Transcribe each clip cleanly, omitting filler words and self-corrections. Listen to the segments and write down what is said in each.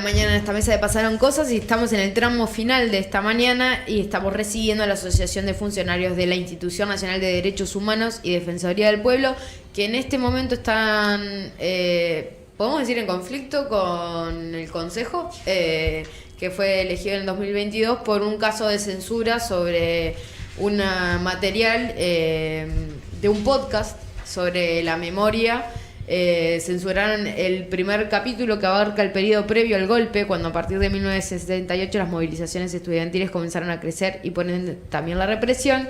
mañana en esta mesa de Pasaron Cosas y estamos en el tramo final de esta mañana y estamos recibiendo a la Asociación de Funcionarios de la Institución Nacional de Derechos Humanos y Defensoría del Pueblo, que en este momento están, podemos decir, en conflicto con el Consejo, que fue elegido en el 2022 por un caso de censura sobre un material de un podcast sobre la memoria. Censuraron el primer capítulo que abarca el periodo previo al golpe, cuando a partir de 1978 las movilizaciones estudiantiles comenzaron a crecer y ponen también la represión.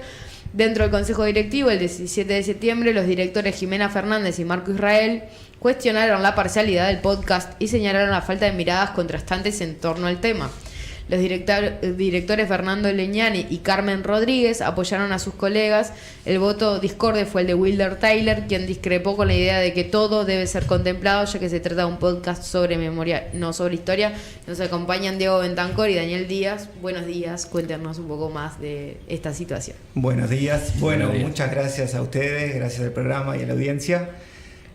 Dentro del Consejo Directivo, el 17 de septiembre, los directores Jimena Fernández y Marco Israel cuestionaron la parcialidad del podcast y señalaron la falta de miradas contrastantes en torno al tema. Los directores Fernando Leñani y Carmen Rodríguez apoyaron a sus colegas. El voto discorde fue el de Wilder Taylor, quien discrepó con la idea de que todo debe ser contemplado, ya que se trata de un podcast sobre memoria, no sobre historia. Nos acompañan Diego Bentancor y Daniel Díaz. Buenos días, cuéntenos un poco más de esta situación. Buenos días. Bueno, muchas gracias a ustedes, gracias al programa y a la audiencia.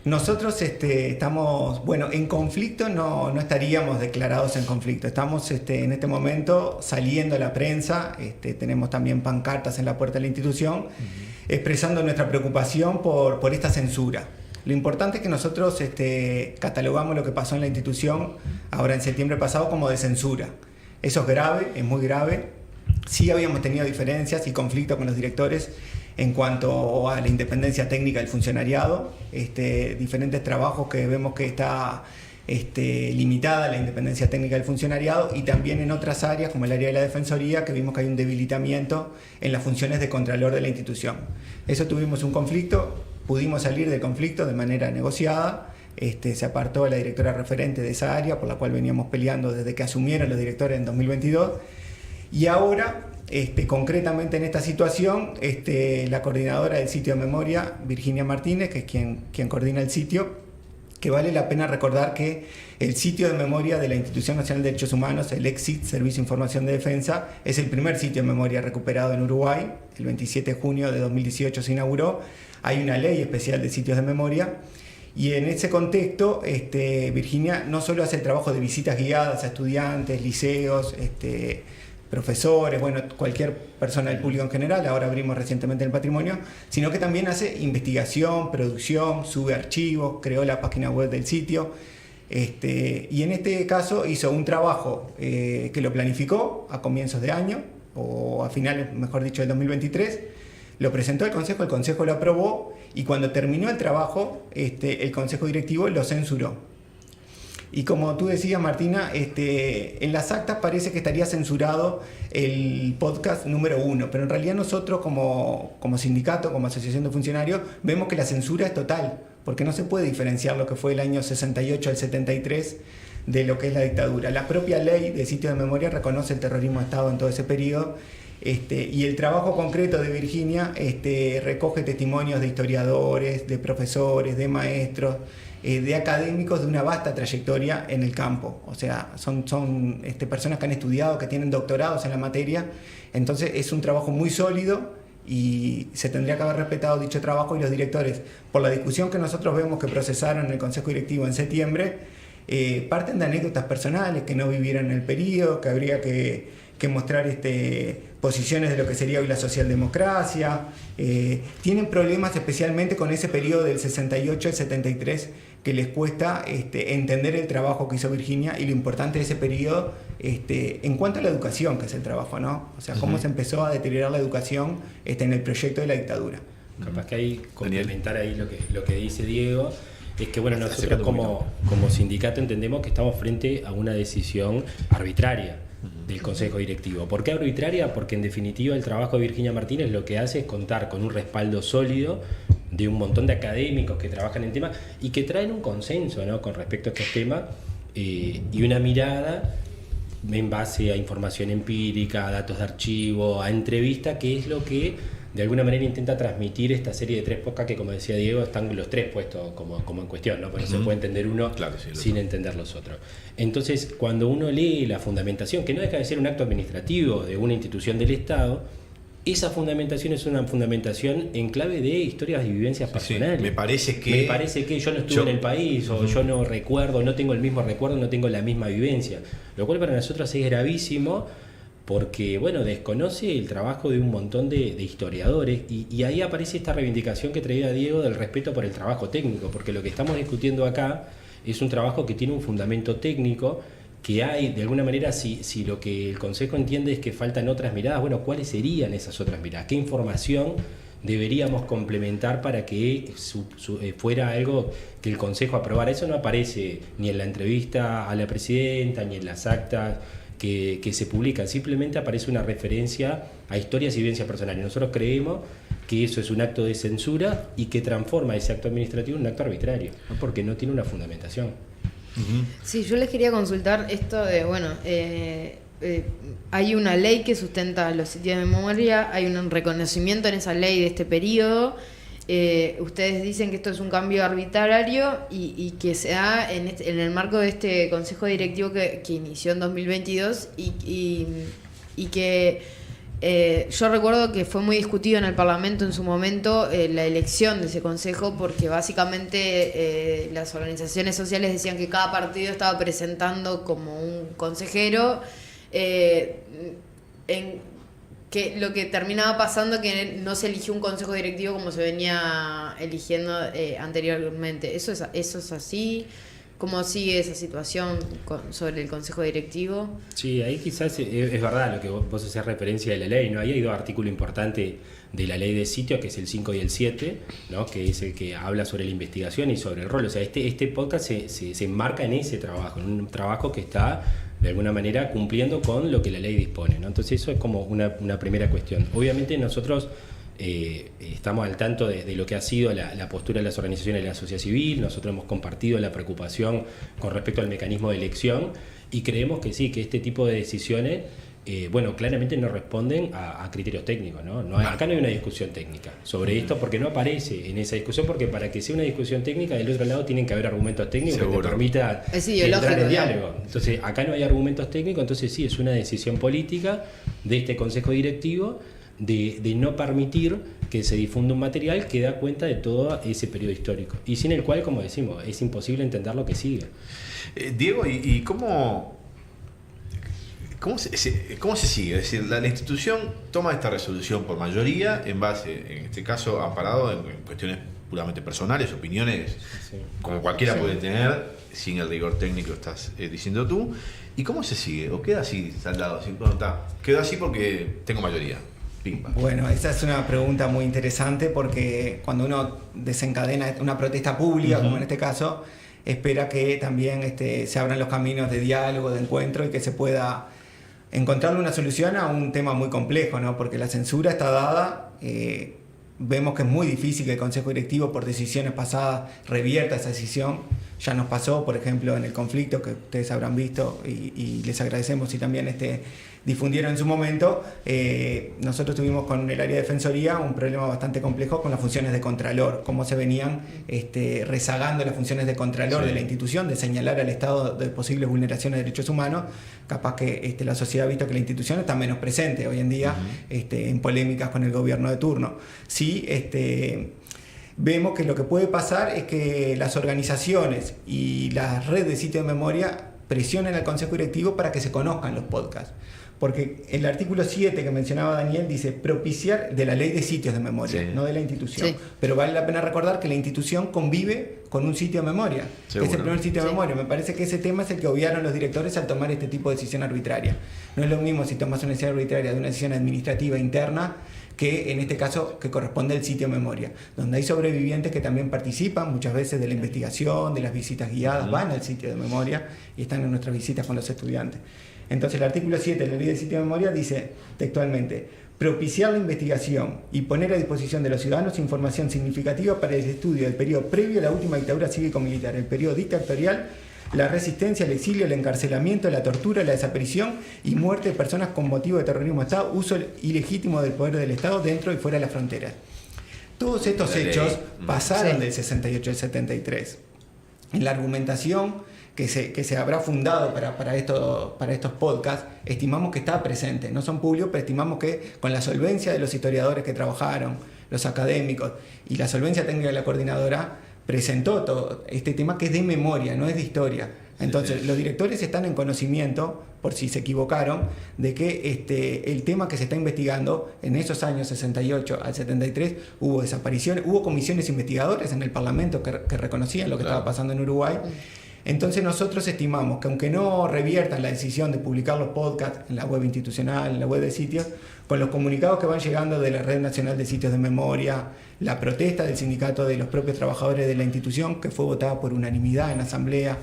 Nosotros estamos, en conflicto, no estaríamos declarados en conflicto. Estamos en este momento saliendo a la prensa, tenemos también pancartas en la puerta de la institución, expresando nuestra preocupación por esta censura. Lo importante es que nosotros catalogamos lo que pasó en la institución ahora en septiembre pasado como de censura. Eso es grave, es muy grave. Sí habíamos tenido diferencias y conflictos con los directores en cuanto a la independencia técnica del funcionariado, diferentes trabajos que vemos que está limitada la independencia técnica del funcionariado, y también en otras áreas como el área de la defensoría, que vimos que hay un debilitamiento en las funciones de contralor de la institución. Eso tuvimos un conflicto, pudimos salir del conflicto de manera negociada. Se apartó la directora referente de esa área, por la cual veníamos peleando desde que asumieron los directores en 2022, y ahora concretamente en esta situación, la coordinadora del sitio de memoria, Virginia Martínez, que es quien coordina el sitio, que vale la pena recordar que el sitio de memoria de la Institución Nacional de Derechos Humanos, el EXIT, Servicio de Información de Defensa, es el primer sitio de memoria recuperado en Uruguay. El 27 de junio de 2018 se inauguró. Hay una ley especial de sitios de memoria. Y en ese contexto, Virginia no solo hace el trabajo de visitas guiadas a estudiantes, liceos, profesores, cualquier persona del público en general, ahora abrimos recientemente el patrimonio, sino que también hace investigación, producción, sube archivos, creó la página web del sitio, y en este caso hizo un trabajo que lo planificó a comienzos de año, o a finales, mejor dicho, del 2023, lo presentó al Consejo, el Consejo lo aprobó, y cuando terminó el trabajo, el Consejo Directivo lo censuró. Y como tú decías, Martina, en las actas parece que estaría censurado el podcast número 1, pero en realidad nosotros como sindicato, como asociación de funcionarios, vemos que la censura es total, porque no se puede diferenciar lo que fue el año 68 al 73 de lo que es la dictadura. La propia ley de sitio de memoria reconoce el terrorismo de Estado en todo ese periodo, y el trabajo concreto de Virginia recoge testimonios de historiadores, de profesores, de maestros, de académicos de una vasta trayectoria en el campo. O sea, son personas que han estudiado, que tienen doctorados en la materia. Entonces es un trabajo muy sólido y se tendría que haber respetado dicho trabajo, y los directores, por la discusión que nosotros vemos que procesaron en el Consejo Directivo en septiembre, parten de anécdotas personales, que no vivieron en el periodo, que habría que mostrar posiciones de lo que sería hoy la socialdemocracia. Tienen problemas especialmente con ese periodo del 68 al 73, que les cuesta entender el trabajo que hizo Virginia y lo importante de ese periodo en cuanto a la educación, que es el trabajo, ¿no? O sea, cómo se empezó a deteriorar la educación en el proyecto de la dictadura. Capaz que ahí complementar ahí lo que dice Diego, es que nosotros como sindicato entendemos que estamos frente a una decisión arbitraria del Consejo Directivo. ¿Por qué arbitraria? Porque en definitiva el trabajo de Virginia Martínez lo que hace es contar con un respaldo sólido de un montón de académicos que trabajan en temas y que traen un consenso, ¿no?, con respecto a estos temas, y una mirada en base a información empírica, a datos de archivo, a entrevista, que es lo que de alguna manera intenta transmitir esta serie de 3 podcasts que, como decía Diego, están los 3 puestos como en cuestión, ¿no? Porque no se puede entender uno sin entender los otros. Entonces, cuando uno lee la fundamentación, que no deja de ser un acto administrativo de una institución del Estado, esa fundamentación es una fundamentación en clave de historias y vivencias personales. Sí, me parece que yo no estuve en el país, o yo no recuerdo, no tengo el mismo recuerdo, no tengo la misma vivencia. Lo cual para nosotros es gravísimo porque, bueno, desconoce el trabajo de un montón de historiadores y ahí aparece esta reivindicación que traía Diego del respeto por el trabajo técnico, porque lo que estamos discutiendo acá es un trabajo que tiene un fundamento técnico, que hay, de alguna manera, si lo que el Consejo entiende es que faltan otras miradas, bueno, ¿cuáles serían esas otras miradas? ¿Qué información deberíamos complementar para que fuera algo que el Consejo aprobara? Eso no aparece ni en la entrevista a la presidenta, ni en las actas que se publican, simplemente aparece una referencia a historias y vivencias personales. Nosotros creemos que eso es un acto de censura y que transforma ese acto administrativo en un acto arbitrario, ¿no? Porque no tiene una fundamentación. Sí, yo les quería consultar esto de, bueno, hay una ley que sustenta los sitios de memoria, hay un reconocimiento en esa ley de este periodo. Ustedes dicen que esto es un cambio arbitrario y que se da en el marco de este Consejo Directivo que inició en 2022 y que yo recuerdo que fue muy discutido en el Parlamento en su momento la elección de ese consejo, porque básicamente las organizaciones sociales decían que cada partido estaba presentando como un consejero, que lo que terminaba pasando que no se eligió un consejo directivo como se venía eligiendo anteriormente. ¿Eso es así? ¿Cómo sigue esa situación sobre el consejo directivo? Sí, ahí quizás es verdad lo que vos hacés referencia de la ley, ¿no? Ahí hay dos artículos importantes de la ley de sitio, que es el 5 y el 7, ¿no? Que es el que habla sobre la investigación y sobre el rol. O sea, este podcast se enmarca en ese trabajo, en un trabajo que está de alguna manera cumpliendo con lo que la ley dispone, ¿no? Entonces eso es como una primera cuestión. Obviamente nosotros estamos al tanto de lo que ha sido la postura de las organizaciones de la sociedad civil. Nosotros hemos compartido la preocupación con respecto al mecanismo de elección y creemos que sí, que este tipo de decisiones bueno, claramente no responden a criterios técnicos, ¿no? Acá no hay una discusión técnica sobre esto, porque no aparece en esa discusión, porque para que sea una discusión técnica del otro lado tienen que haber argumentos técnicos. Seguro. Que te permita entrar en diálogo. Entonces acá no hay argumentos técnicos, entonces sí, es una decisión política de este Consejo Directivo de no permitir que se difunda un material que da cuenta de todo ese periodo histórico y sin el cual, como decimos, es imposible entender lo que sigue. Diego, ¿y cómo se sigue? Es decir, la institución toma esta resolución por mayoría en base, en este caso, amparado en cuestiones puramente personales, opiniones, sí, como cualquiera puede tener, sin el rigor técnico estás diciendo tú. ¿Y cómo se sigue? ¿O queda así saldado? Queda así porque tengo mayoría. Bueno, esa es una pregunta muy interesante, porque cuando uno desencadena una protesta pública, como en este caso, espera que también se abran los caminos de diálogo, de encuentro, y que se pueda encontrarle una solución a un tema muy complejo, ¿no? Porque la censura está dada, vemos que es muy difícil que el Consejo Directivo, por decisiones pasadas, revierta esa decisión. Ya nos pasó, por ejemplo, en el conflicto que ustedes habrán visto, y les agradecemos si también difundieron en su momento. Nosotros tuvimos con el área de Defensoría un problema bastante complejo con las funciones de Contralor, cómo se venían rezagando las funciones de Contralor de la institución, de señalar al Estado de posibles vulneraciones de derechos humanos. Capaz que la sociedad ha visto que la institución está menos presente hoy en día en polémicas con el gobierno de turno. Sí, vemos que lo que puede pasar es que las organizaciones y las redes de sitios de memoria presionen al Consejo Directivo para que se conozcan los podcasts. Porque el artículo 7 que mencionaba Daniel dice propiciar de la ley de sitios de memoria, no de la institución. Pero vale la pena recordar que la institución convive con un sitio de memoria, que es el primer sitio de memoria. Me parece que ese tema es el que obviaron los directores al tomar este tipo de decisión arbitraria. No es lo mismo si tomas una decisión arbitraria de una decisión administrativa interna, que en este caso que corresponde al sitio de memoria, donde hay sobrevivientes que también participan muchas veces de la investigación, de las visitas guiadas, van al sitio de memoria y están en nuestras visitas con los estudiantes. Entonces el artículo 7 de la ley del sitio de memoria dice textualmente: propiciar la investigación y poner a disposición de los ciudadanos información significativa para el estudio del periodo previo a la última dictadura cívico-militar, el periodo dictatorial, la resistencia, el exilio, el encarcelamiento, la tortura, la desaparición y muerte de personas con motivo de terrorismo de Estado, uso ilegítimo del poder del Estado dentro y fuera de las fronteras. Todos estos hechos pasaron del 68 al 73. En la argumentación que se habrá fundado para estos podcasts, estimamos que está presente. No son públicos, pero estimamos que con la solvencia de los historiadores que trabajaron, los académicos y la solvencia técnica de la coordinadora, presentó todo este tema que es de memoria, no es de historia. Entonces, los directores están en conocimiento, por si se equivocaron, de que el tema que se está investigando en esos años 68 al 73 hubo desapariciones, hubo comisiones investigadoras en el Parlamento que reconocían lo que estaba pasando en Uruguay. Entonces nosotros estimamos que aunque no reviertan la decisión de publicar los podcasts en la web institucional, en la web de sitios, con los comunicados que van llegando de la Red Nacional de Sitios de Memoria, la protesta del sindicato de los propios trabajadores de la institución, que fue votada por unanimidad en la asamblea,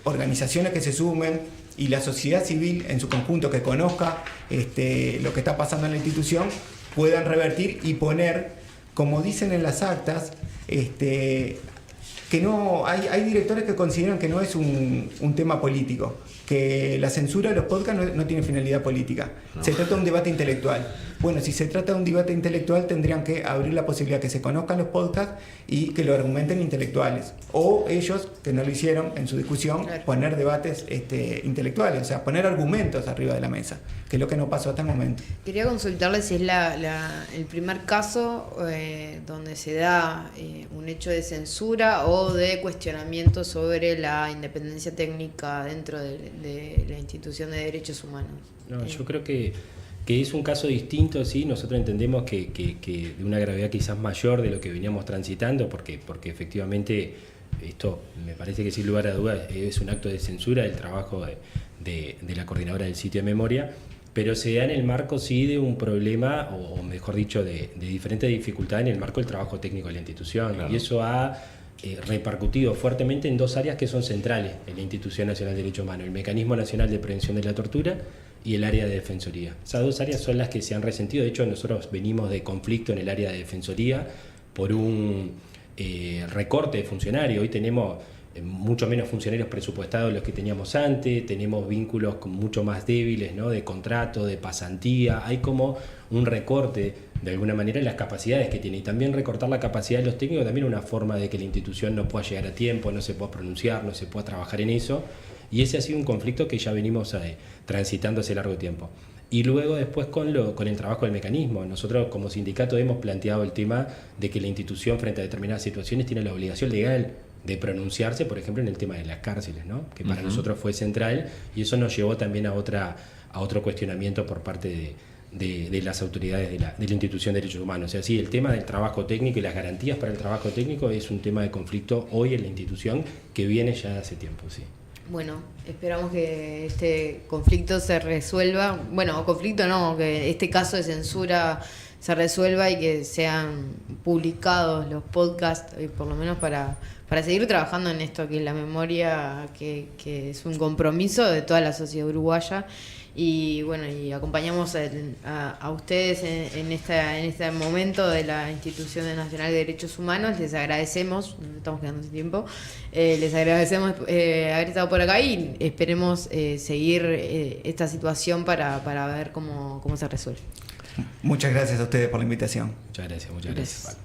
organizaciones que se sumen y la sociedad civil en su conjunto que conozca lo que está pasando en la institución, puedan revertir y poner, como dicen en las actas, que no hay directores que consideran que no es un tema político, que la censura de los podcasts no tiene finalidad política. Se trata de un debate intelectual. Bueno, si se trata de un debate intelectual, tendrían que abrir la posibilidad que se conozcan los podcasts y que lo argumenten intelectuales. O ellos, que no lo hicieron en su discusión, poner debates intelectuales, o sea, poner argumentos arriba de la mesa, que es lo que no pasó hasta el momento. Quería consultarle si es el primer caso donde se da un hecho de censura o de cuestionamiento sobre la independencia técnica dentro de la institución de derechos humanos. No, yo creo que es un caso distinto, sí. Nosotros entendemos que de una gravedad quizás mayor de lo que veníamos transitando, porque efectivamente esto me parece que sin lugar a dudas es un acto de censura del trabajo de la coordinadora del sitio de memoria, pero se da en el marco sí de un problema, o mejor dicho, de diferentes dificultades en el marco del trabajo técnico de la institución. Claro. Y eso ha repercutido fuertemente en dos áreas que son centrales en la Institución Nacional de Derechos Humanos: el Mecanismo Nacional de Prevención de la Tortura y el área de Defensoría. Esas dos áreas son las que se han resentido. De hecho, nosotros venimos de conflicto en el área de Defensoría por un recorte de funcionarios. Hoy tenemos mucho menos funcionarios presupuestados de los que teníamos antes, tenemos vínculos mucho más débiles, ¿no?, de contrato, de pasantía. Hay como un recorte de alguna manera en las capacidades que tiene, y también recortar la capacidad de los técnicos también una forma de que la institución no pueda llegar a tiempo, no se pueda pronunciar, no se pueda trabajar en eso, y ese ha sido un conflicto que ya venimos transitando hace largo tiempo. Y luego después con el trabajo del mecanismo, nosotros como sindicato hemos planteado el tema de que la institución frente a determinadas situaciones tiene la obligación legal de pronunciarse, por ejemplo, en el tema de las cárceles, ¿no?, que para nosotros fue central, y eso nos llevó también a otro cuestionamiento por parte de las autoridades de la institución de derechos humanos. O sea, sí, el tema del trabajo técnico y las garantías para el trabajo técnico es un tema de conflicto hoy en la institución que viene ya hace tiempo, sí. Bueno, esperamos que este conflicto se resuelva. Bueno, conflicto no, que este caso de censura se resuelva y que sean publicados los podcasts, por lo menos para seguir trabajando en esto, que es la memoria, que es un compromiso de toda la sociedad uruguaya. Y bueno, y acompañamos a ustedes en este momento de la Institución Nacional de Derechos Humanos. Les agradecemos, nos estamos quedando sin tiempo, les agradecemos haber estado por acá y esperemos seguir esta situación para ver cómo se resuelve. Muchas gracias a ustedes por la invitación. Muchas gracias.